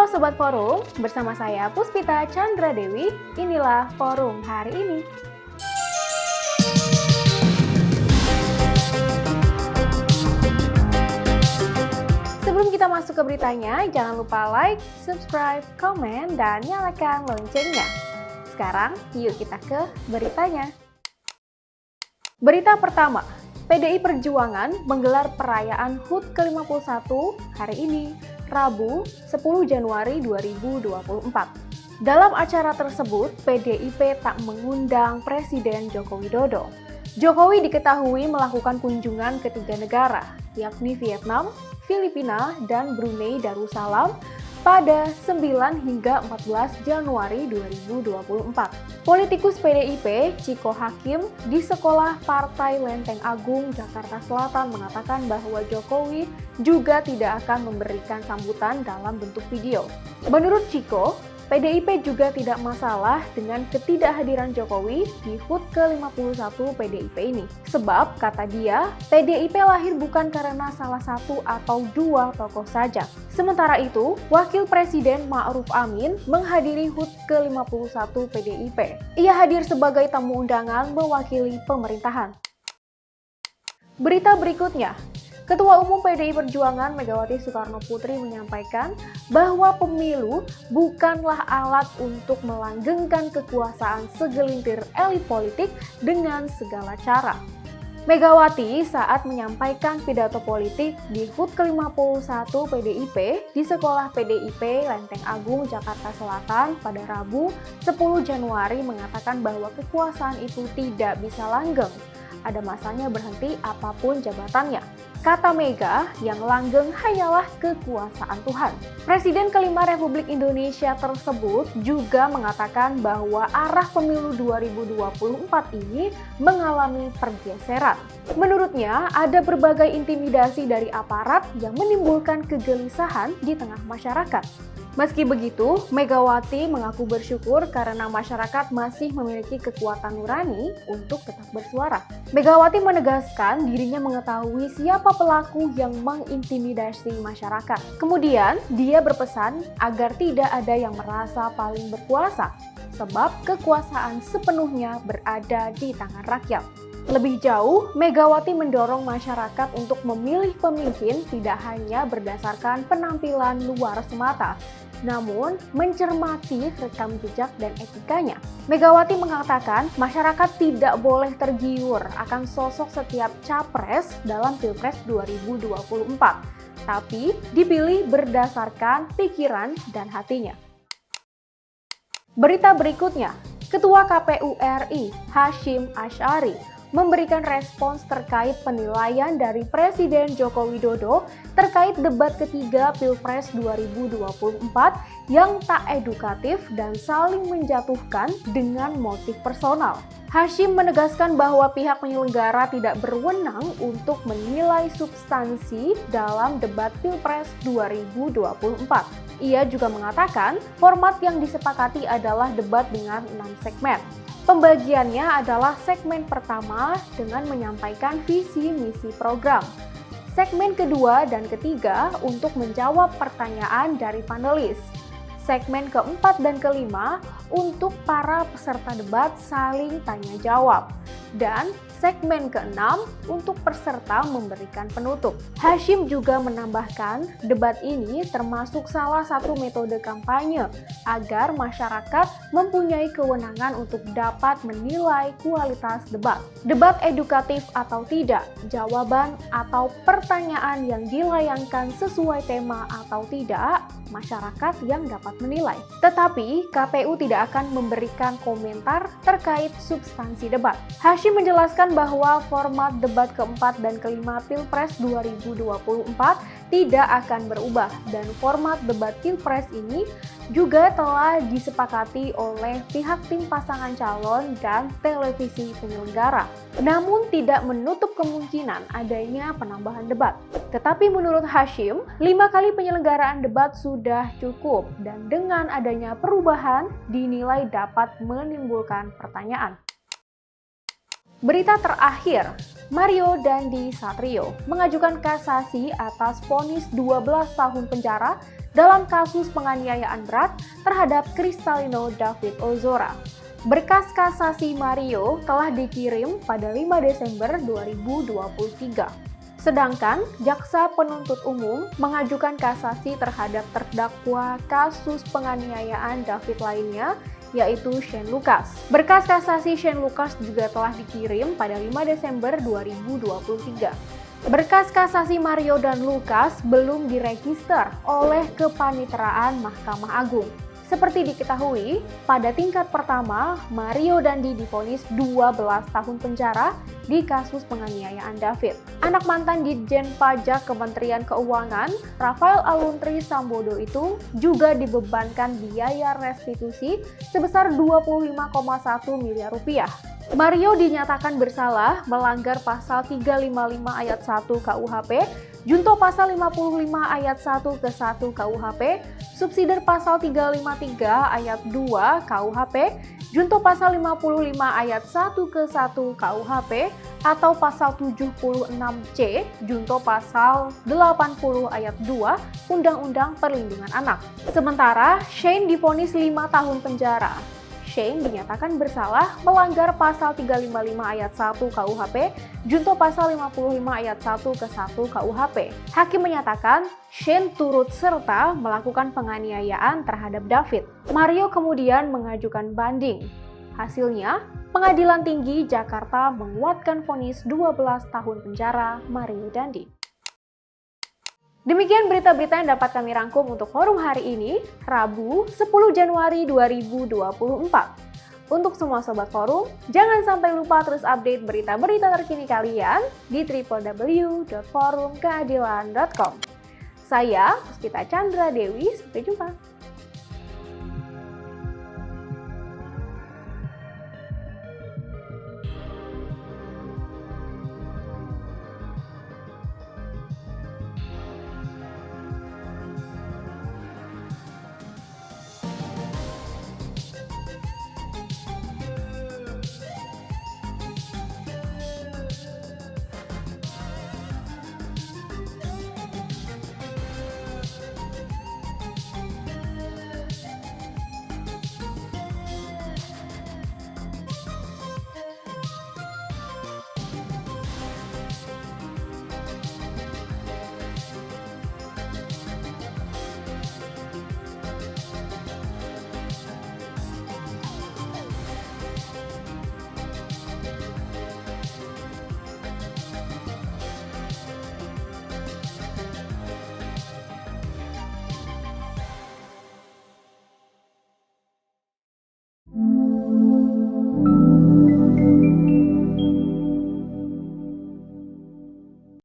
Halo Sobat Forum, bersama saya Puspita Chandra Dewi, inilah Forum hari ini. Sebelum kita masuk ke beritanya, jangan lupa like, subscribe, komen, dan nyalakan loncengnya. Sekarang, yuk kita ke beritanya. Berita pertama, PDI Perjuangan menggelar perayaan HUT ke-51 hari ini, Rabu 10 Januari 2024. Dalam acara tersebut, PDIP tak mengundang Presiden Joko Widodo. Jokowi diketahui melakukan kunjungan ke 3 negara, yakni Vietnam, Filipina, dan Brunei Darussalam pada 9 hingga 14 Januari 2024. Politikus PDIP, Ciko Hakim, di Sekolah Partai Lenteng Agung, Jakarta Selatan mengatakan bahwa Jokowi juga tidak akan memberikan sambutan dalam bentuk video. Menurut Ciko, PDIP juga tidak masalah dengan ketidakhadiran Jokowi di HUT ke-51 PDIP ini. Sebab, kata dia, PDIP lahir bukan karena salah satu atau dua tokoh saja. Sementara itu, Wakil Presiden Ma'ruf Amin menghadiri HUT ke-51 PDIP. Ia hadir sebagai tamu undangan mewakili pemerintahan. Berita berikutnya, Ketua Umum PDI Perjuangan Megawati Soekarno Putri menyampaikan bahwa pemilu bukanlah alat untuk melanggengkan kekuasaan segelintir elit politik dengan segala cara. Megawati saat menyampaikan pidato politik di HUT ke-51 PDIP di Sekolah PDIP Lenteng Agung, Jakarta Selatan pada Rabu 10 Januari mengatakan bahwa kekuasaan itu tidak bisa langgeng. Ada masanya berhenti apapun jabatannya. Kata Mega, yang langgeng hanyalah kekuasaan Tuhan. Presiden kelima Republik Indonesia tersebut juga mengatakan bahwa arah pemilu 2024 ini mengalami pergeseran. Menurutnya, ada berbagai intimidasi dari aparat yang menimbulkan kegelisahan di tengah masyarakat. Meski begitu, Megawati mengaku bersyukur karena masyarakat masih memiliki kekuatan nurani untuk tetap bersuara. Megawati menegaskan dirinya mengetahui siapa pelaku yang mengintimidasi masyarakat. Kemudian, dia berpesan agar tidak ada yang merasa paling berkuasa, sebab kekuasaan sepenuhnya berada di tangan rakyat. Lebih jauh, Megawati mendorong masyarakat untuk memilih pemimpin tidak hanya berdasarkan penampilan luar semata, namun mencermati rekam jejak dan etikanya. Megawati mengatakan masyarakat tidak boleh tergiur akan sosok setiap capres dalam Pilpres 2024, tapi dipilih berdasarkan pikiran dan hatinya. Berita berikutnya, Ketua KPU RI Hasyim Asy'ari memberikan respons terkait penilaian dari Presiden Joko Widodo terkait debat ketiga Pilpres 2024 yang tak edukatif dan saling menjatuhkan dengan motif personal. Hasyim menegaskan bahwa pihak penyelenggara tidak berwenang untuk menilai substansi dalam debat Pilpres 2024. Ia juga mengatakan format yang disepakati adalah debat dengan 6 segmen. Pembagiannya adalah segmen pertama dengan menyampaikan visi misi program. Segmen kedua dan ketiga untuk menjawab pertanyaan dari panelis. Segmen keempat dan kelima untuk para peserta debat saling tanya jawab. Dan segmen keenam untuk peserta memberikan penutup. Hasyim juga menambahkan, debat ini termasuk salah satu metode kampanye agar masyarakat mempunyai kewenangan untuk dapat menilai kualitas debat. Debat edukatif atau tidak, jawaban atau pertanyaan yang dilayangkan sesuai tema atau tidak, masyarakat yang dapat menilai. Tetapi KPU tidak akan memberikan komentar terkait substansi debat. Hasyim menjelaskan bahwa format debat keempat dan kelima Pilpres 2024 tidak akan berubah dan format debat Pilpres ini juga telah disepakati oleh pihak tim pasangan calon dan televisi penyelenggara. Namun tidak menutup kemungkinan adanya penambahan debat. Tetapi menurut Hasyim, 5 kali penyelenggaraan debat sudah cukup dan dengan adanya perubahan dinilai dapat menimbulkan pertanyaan. Berita terakhir, Mario Dandi Satrio mengajukan kasasi atas vonis 12 tahun penjara dalam kasus penganiayaan berat terhadap Kristalino David Ozora. Berkas kasasi Mario telah dikirim pada 5 Desember 2023. Sedangkan jaksa penuntut umum mengajukan kasasi terhadap terdakwa kasus penganiayaan David lainnya, yaitu Shane Lucas. Berkas kasasi Shane Lucas juga telah dikirim pada 5 Desember 2023. Berkas kasasi Mario dan Lucas belum diregister oleh Kepaniteraan Mahkamah Agung. Seperti diketahui, pada tingkat pertama, Mario Dandi divonis 12 tahun penjara di kasus penganiayaan David. Anak mantan Ditjen Pajak Kementerian Keuangan, Rafael Aluntri Sambodo itu juga dibebankan biaya restitusi sebesar 25,1 miliar rupiah. Mario dinyatakan bersalah melanggar pasal 355 ayat 1 KUHP, junto pasal 55 ayat 1 ke 1 KUHP, subsidiar pasal 353 ayat 2 KUHP, junto pasal 55 ayat 1 ke 1 KUHP, atau pasal 76C, junto pasal 80 ayat 2 Undang-Undang Perlindungan Anak. Sementara Shane divonis 5 tahun penjara. Shane dinyatakan bersalah melanggar pasal 355 ayat 1 KUHP, junto pasal 55 ayat 1 ke 1 KUHP. Hakim menyatakan Shane turut serta melakukan penganiayaan terhadap David. Mario kemudian mengajukan banding. Hasilnya, Pengadilan Tinggi Jakarta menguatkan vonis 12 tahun penjara Mario Dandi. Demikian berita-berita yang dapat kami rangkum untuk forum hari ini, Rabu 10 Januari 2024. Untuk semua sobat forum, jangan sampai lupa terus update berita-berita terkini kalian di www.forumkeadilan.com. Saya, Puspita Chandra Dewi, sampai jumpa.